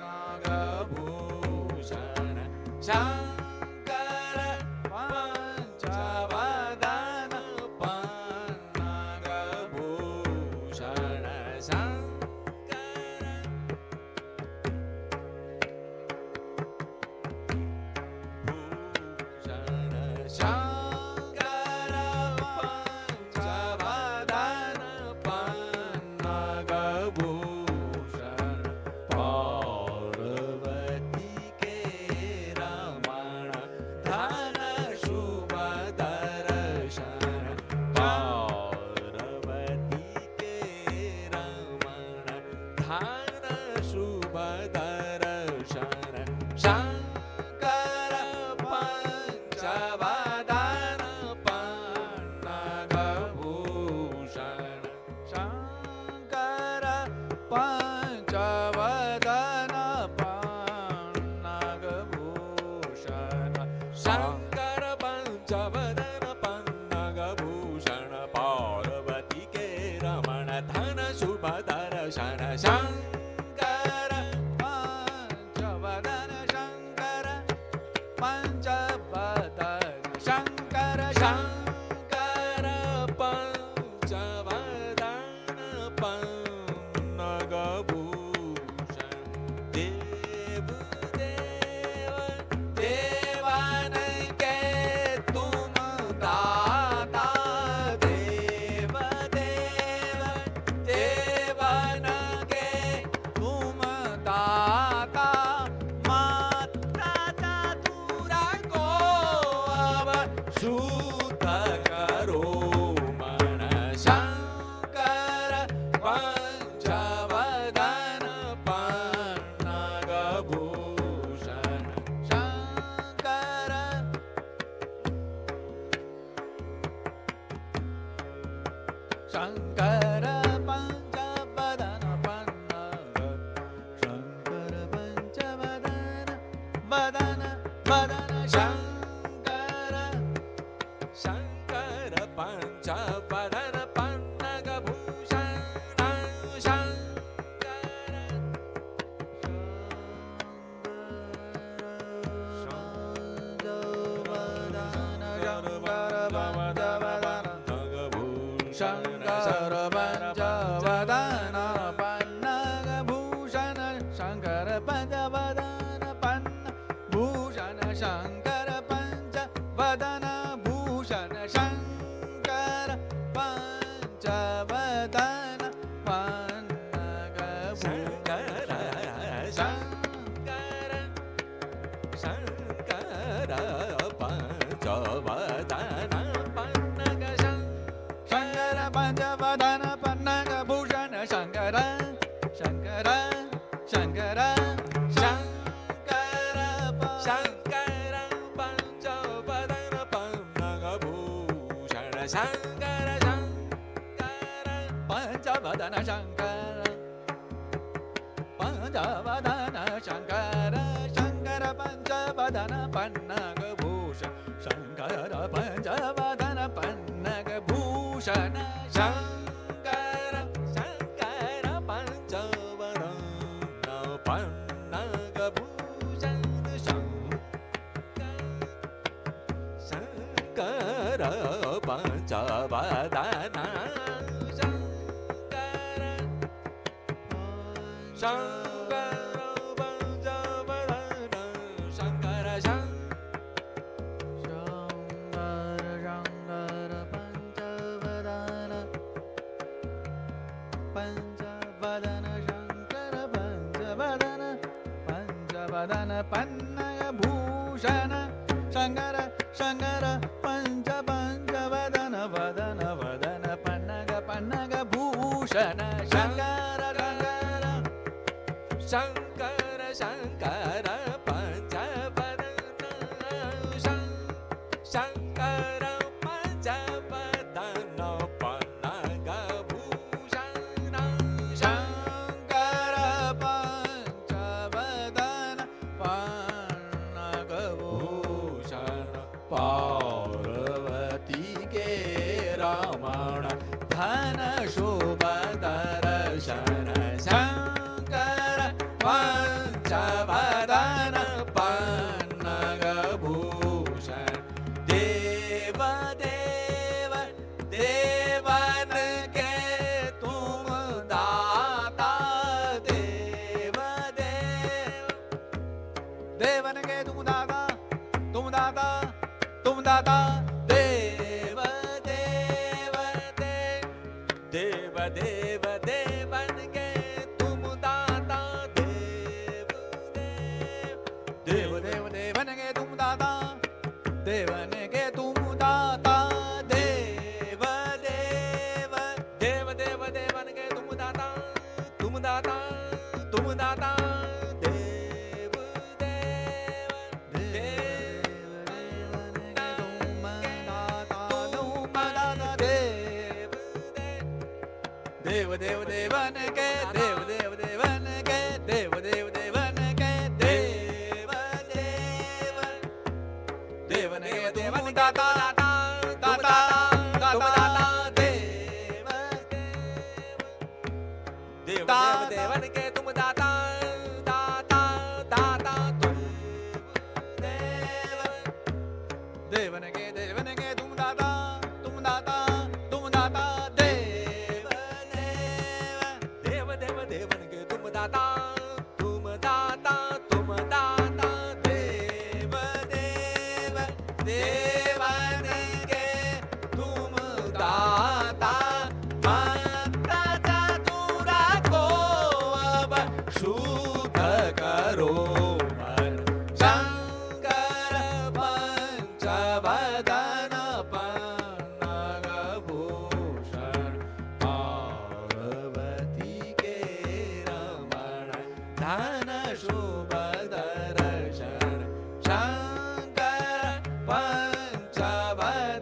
नागभूषण शंकर पंचवदन पन्नगभूषण शंकर पंचवदन पन्नगभूषण पार्वती के रमण धन शुभ दर्शन पार्वती के रमण धन शुभ दर्शन शंकर पंचवदन पन्नगभूषण शंकर पंचवदन पन्नगभूषण शंकर पंचवदन पन्नगभूषण पार्वती के रमण धन शुभ दर्शन शंकर पंचवदन शंकर पंचवदन शंकर शंकर पंचवदन पन्नगभूषण देव देव देवन के तुम दाता देव देव देवन के तुम दाता माता चतुरा को अब शुद्ध करो मन शंकर पंचवदन पन्नगभूषण शंकर शंकर पंचवदन पन्नग शंकर पंचवदन वदन वदन शंकर शंकर पंचवदन पन्नगभूषण शंकर शंकर पंचवदन पन्नगभूषण शंकर पंचवदन पन्नगभूषण शंकर पंचवदन भूषण शंकर पंचवदन पन्नगभूषण शंकर शंकर पंचवदन पन्नग शंकर पंचवदन पन्नगभूषण शंकर शंकर शंकर शंकर शंकर पंचवदन पन्नगभूषण शंकर शंकर पंचवदन शंकर पंचवदन शंकर शंकर पंचवदन पन्नगभूषण शंकर पंचवदन पन्नगभूषण शंकर शंकर पंचवदन पन्नगभूषण शंकर पंचवदन शंकर शंकर पंचवदन शंकर पंचवदन शंकर पंचवदन पंचवदन पन्नगभूषण शंकर शंकर पंच पंचवदन वदन वदन पन्नगभूषण शंकर शंकर शंकर पंचवदन शंकर पंचवदन पन्नगभूषण शंकर पंचवदन पन्नगभूषण पार्वती के रमण धन शुभ दर्शन शंकर पंचवदन पन्नगभूषण देव देव देवन के तुम दाता देव देव देवन के तुम दाता तुम दाता तुम दाता देव देव देव देव देवन के तुम दाता देव देव देव देवन के तुम दाता देवन के तुम दाता देव देव देव देव देवन के तुम दाता तुम दाता तुम दाता देव देव देव देव देवन के देव देव देवन के देव देव देवन के देव देव देवन के देवन दाता दाता दाता देव देव देव देवन के तुम दाता दाता दाता देव देवन के तुम दाता तुम दाता तुम दाता देव देव देव देवन के तुम दाता तुम दाता तुम दाता देव देव देवन के तुम दाता मंत्र चतुरा को अब शुद्ध करो मन शंकर पंचवदन पन्नगभूषण पार्वती के रमण धन शुभ दर्शन शंकर पंचवदन